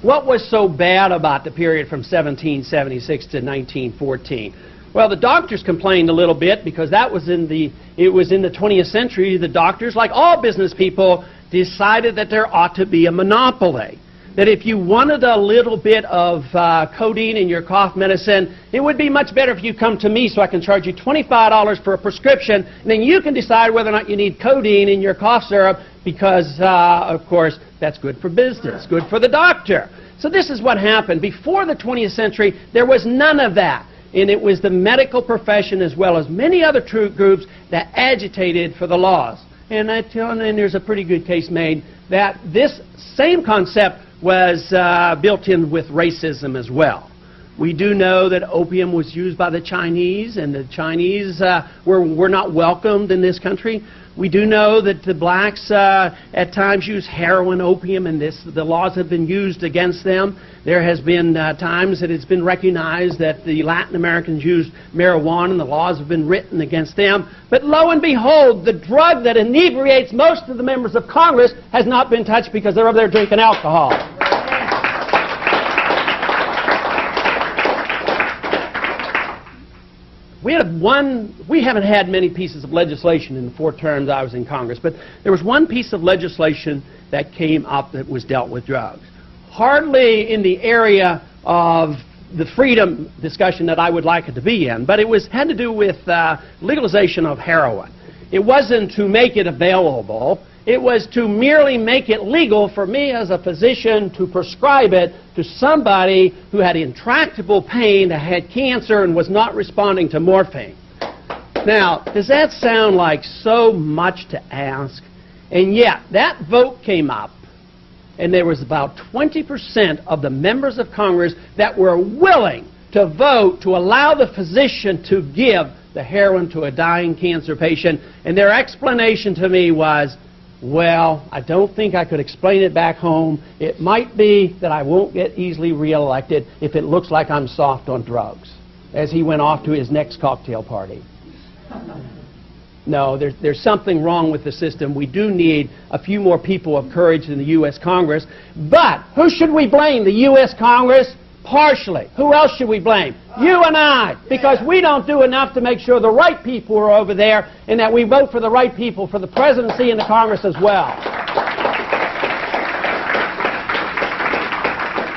What was so bad about the period from 1776 to 1914? Well, the doctors complained a little bit because it was in the 20th century. The doctors, like all business people, decided that there ought to be a monopoly. That if you wanted a little bit of codeine in your cough medicine, it would be much better if you come to me so I can charge you $25 for a prescription, and then you can decide whether or not you need codeine in your cough syrup because, of course, that's good for business, good for the doctor. So this is what happened. Before the 20th century, there was none of that. And it was the medical profession as well as many other groups that agitated for the laws. And there's a pretty good case made that this same concept was built in with racism as well. We do know that opium was used by the Chinese, and the Chinese were not welcomed in this country. We do know that the blacks at times use heroin, opium, and the laws have been used against them. There has been times that it's been recognized that the Latin Americans used marijuana, and the laws have been written against them. But lo and behold, the drug that inebriates most of the members of Congress has not been touched because they're over there drinking alcohol. We haven't had many pieces of legislation in the 4 terms I was in Congress, but there was one piece of legislation that came up that was dealt with drugs. Hardly in the area of the freedom discussion that I would like it to be in, but it had to do with legalization of heroin. It wasn't to make it available. It was to merely make it legal for me as a physician to prescribe it to somebody who had intractable pain, that had cancer, and was not responding to morphine. Now, does that sound like so much to ask? And yet, that vote came up, and there was about 20% of the members of Congress that were willing to vote to allow the physician to give the heroin to a dying cancer patient. And their explanation to me was, well, I don't think I could explain it back home. It might be that I won't get easily reelected if it looks like I'm soft on drugs, as he went off to his next cocktail party. No, there's something wrong with the system. We do need a few more people of courage in the U.S. Congress. But who should we blame? The U.S. Congress? Partially. Who else should we blame? You and I. Because we don't do enough to make sure the right people are over there and that we vote for the right people for the presidency and the Congress as well.